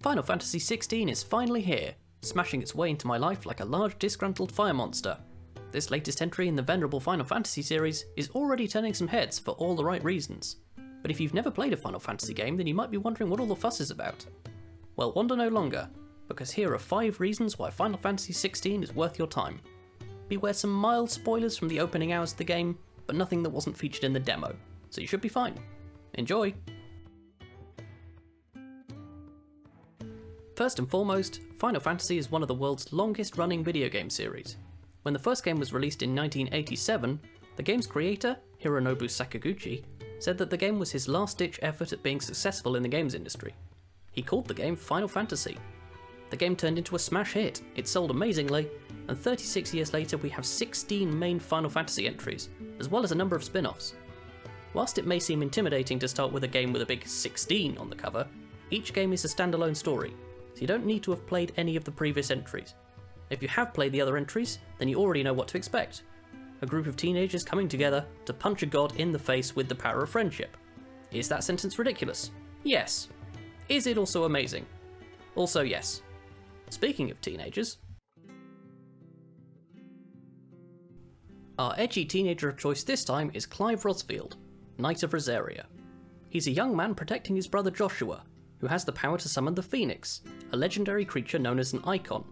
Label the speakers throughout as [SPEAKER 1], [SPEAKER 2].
[SPEAKER 1] Final Fantasy XVI is finally here, smashing its way into my life like a large disgruntled fire monster. This latest entry in the venerable Final Fantasy series is already turning some heads for all the right reasons. But if you've never played a Final Fantasy game, then you might be wondering what all the fuss is about. Well, wonder no longer, because here are 5 reasons why Final Fantasy XVI is worth your time. Beware some mild spoilers from the opening hours of the game, but nothing that wasn't featured in the demo, so you should be fine. Enjoy! First and foremost, Final Fantasy is one of the world's longest running video game series. When the first game was released in 1987, the game's creator, Hironobu Sakaguchi, said that the game was his last-ditch effort at being successful in the games industry. He called the game Final Fantasy. The game turned into a smash hit, it sold amazingly, and 36 years later we have 16 main Final Fantasy entries, as well as a number of spin-offs. Whilst it may seem intimidating to start with a game with a big 16 on the cover, each game is a standalone story, so you don't need to have played any of the previous entries. If you have played the other entries, then you already know what to expect. A group of teenagers coming together to punch a god in the face with the power of friendship. Is that sentence ridiculous? Yes. Is it also amazing? Also yes. Speaking of teenagers, our edgy teenager of choice this time is Clive Rosfield, Knight of Rosaria. He's a young man protecting his brother Joshua, who has the power to summon the Phoenix, a legendary creature known as an Icon.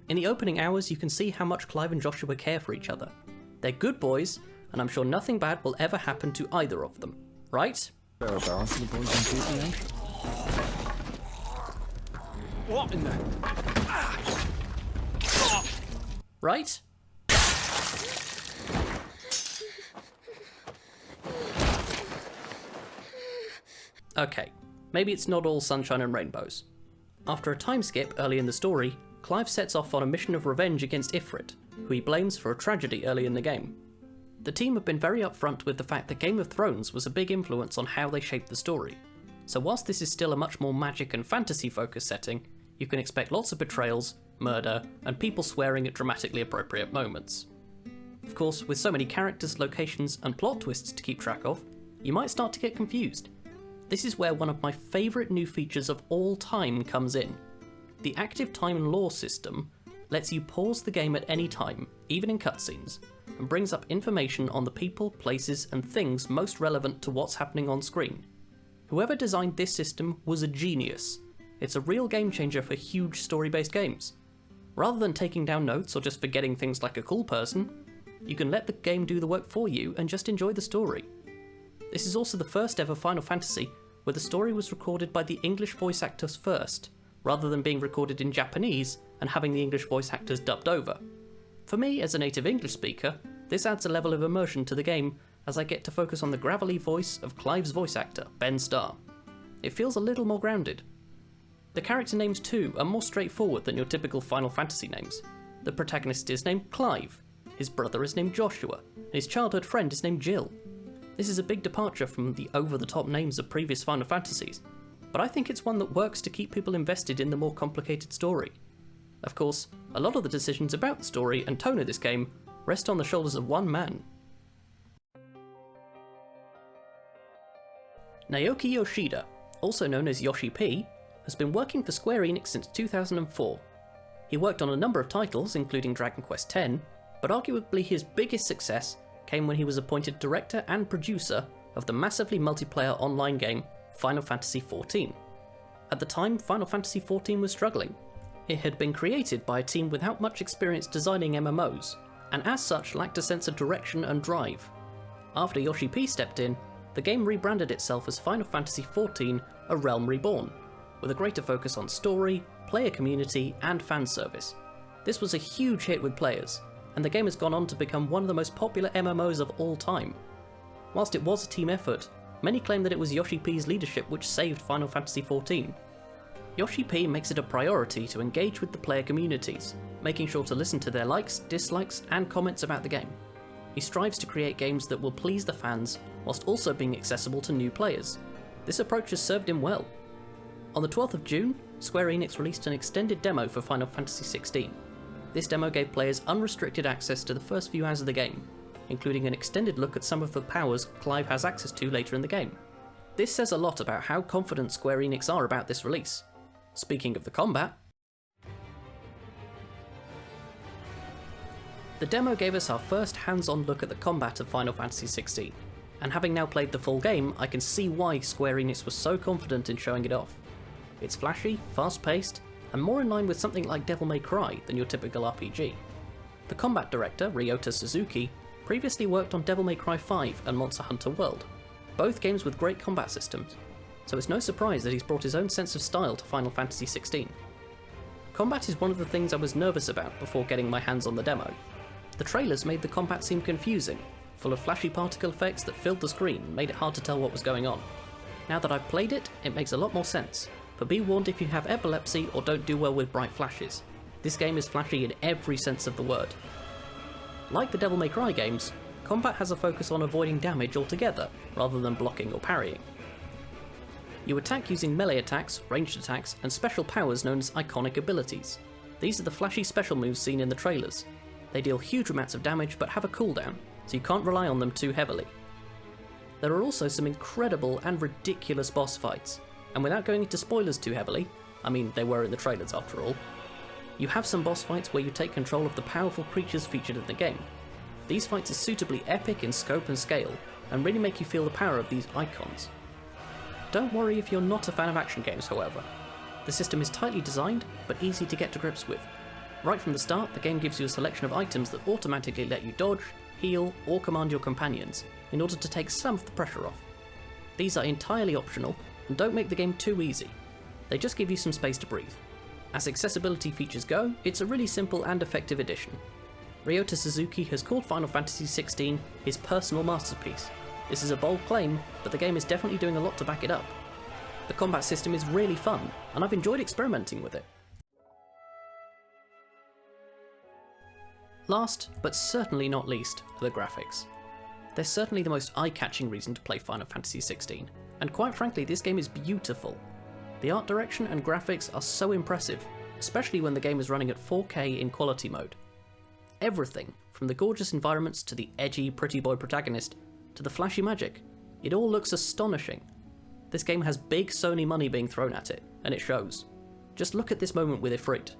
[SPEAKER 1] In the opening hours you can see how much Clive and Joshua care for each other. They're good boys, and I'm sure nothing bad will ever happen to either of them, right?
[SPEAKER 2] What in the...
[SPEAKER 1] Right? Okay, maybe it's not all sunshine and rainbows. After a time skip early in the story, Clive sets off on a mission of revenge against Ifrit, who he blames for a tragedy early in the game. The team have been very upfront with the fact that Game of Thrones was a big influence on how they shaped the story, so whilst this is still a much more magic and fantasy focused setting, you can expect lots of betrayals, murder, and people swearing at dramatically appropriate moments. Of course, with so many characters, locations, and plot twists to keep track of, you might start to get confused. This is where one of my favourite new features of all time comes in. The active time and lore system lets you pause the game at any time, even in cutscenes, and brings up information on the people, places, and things most relevant to what's happening on screen. Whoever designed this system was a genius. It's a real game changer for huge story-based games. Rather than taking down notes or just forgetting things like a cool person, you can let the game do the work for you and just enjoy the story. This is also the first ever Final Fantasy where the story was recorded by the English voice actors first, rather than being recorded in Japanese and having the English voice actors dubbed over. For me, as a native English speaker, this adds a level of immersion to the game as I get to focus on the gravelly voice of Clive's voice actor, Ben Starr. It feels a little more grounded. The character names too are more straightforward than your typical Final Fantasy names. The protagonist is named Clive, his brother is named Joshua, and his childhood friend is named Jill. This is a big departure from the over-the-top names of previous Final Fantasies, but I think it's one that works to keep people invested in the more complicated story. Of course, a lot of the decisions about the story and tone of this game rest on the shoulders of one man. Naoki Yoshida, also known as Yoshi P, has been working for Square Enix since 2004. He worked on a number of titles, including Dragon Quest X, but arguably his biggest success came when he was appointed director and producer of the massively multiplayer online game Final Fantasy XIV. At the time, Final Fantasy XIV was struggling. It had been created by a team without much experience designing MMOs, and as such lacked a sense of direction and drive. After Yoshi P stepped in, the game rebranded itself as Final Fantasy XIV: A Realm Reborn, with a greater focus on story, player community, and fan service. This was a huge hit with players, and the game has gone on to become one of the most popular MMOs of all time. Whilst it was a team effort, many claim that it was Yoshi P's leadership which saved Final Fantasy XIV. Yoshi P makes it a priority to engage with the player communities, making sure to listen to their likes, dislikes, and comments about the game. He strives to create games that will please the fans, whilst also being accessible to new players. This approach has served him well. On the 12th of June, Square Enix released an extended demo for Final Fantasy XVI. This demo gave players unrestricted access to the first few hours of the game, including an extended look at some of the powers Clive has access to later in the game. This says a lot about how confident Square Enix are about this release. Speaking of the combat, the demo gave us our first hands-on look at the combat of Final Fantasy XVI, and having now played the full game, I can see why Square Enix was so confident in showing it off. It's flashy, fast-paced, and more in line with something like Devil May Cry than your typical RPG. The combat director, Ryota Suzuki, previously worked on Devil May Cry 5 and Monster Hunter World, both games with great combat systems, so it's no surprise that he's brought his own sense of style to Final Fantasy XVI. Combat is one of the things I was nervous about before getting my hands on the demo. The trailers made the combat seem confusing, full of flashy particle effects that filled the screen and made it hard to tell what was going on. Now that I've played it, it makes a lot more sense, but be warned if you have epilepsy or don't do well with bright flashes. This game is flashy in every sense of the word. Like the Devil May Cry games, combat has a focus on avoiding damage altogether, rather than blocking or parrying. You attack using melee attacks, ranged attacks, and special powers known as iconic abilities. These are the flashy special moves seen in the trailers. They deal huge amounts of damage but have a cooldown, so you can't rely on them too heavily. There are also some incredible and ridiculous boss fights, and without going into spoilers too heavily, I mean they were in the trailers after all, you have some boss fights where you take control of the powerful creatures featured in the game. These fights are suitably epic in scope and scale, and really make you feel the power of these icons. Don't worry if you're not a fan of action games, however. The system is tightly designed, but easy to get to grips with. Right from the start, the game gives you a selection of items that automatically let you dodge, heal, or command your companions, in order to take some of the pressure off. These are entirely optional, and don't make the game too easy. They just give you some space to breathe. As accessibility features go, it's a really simple and effective addition. Ryota Suzuki has called Final Fantasy XVI his personal masterpiece. This is a bold claim, but the game is definitely doing a lot to back it up. The combat system is really fun, and I've enjoyed experimenting with it. Last, but certainly not least, are the graphics. They're certainly the most eye-catching reason to play Final Fantasy XVI, and quite frankly this game is beautiful. The art direction and graphics are so impressive, especially when the game is running at 4K in quality mode. Everything, from the gorgeous environments to the edgy pretty boy protagonist, to the flashy magic, it all looks astonishing. This game has big Sony money being thrown at it, and it shows. Just look at this moment with Ifrit.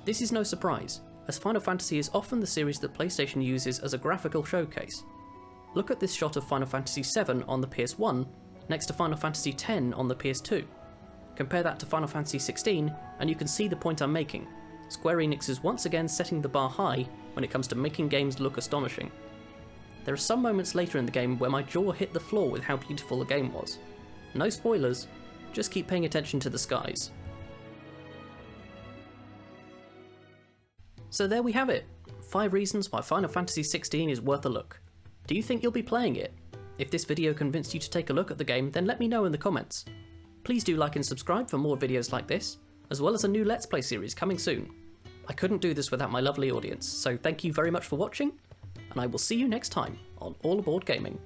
[SPEAKER 1] This is no surprise, as Final Fantasy is often the series that PlayStation uses as a graphical showcase. Look at this shot of Final Fantasy VII on the PS1 next to Final Fantasy X on the PS2. Compare that to Final Fantasy XVI and you can see the point I'm making. Square Enix is once again setting the bar high when it comes to making games look astonishing. There are some moments later in the game where my jaw hit the floor with how beautiful the game was. No spoilers, just keep paying attention to the skies. So there we have it, 5 reasons why Final Fantasy XVI is worth a look. Do you think you'll be playing it? If this video convinced you to take a look at the game, then let me know in the comments. Please do like and subscribe for more videos like this, as well as a new Let's Play series coming soon. I couldn't do this without my lovely audience, so thank you very much for watching, and I will see you next time on All Aboard Gaming.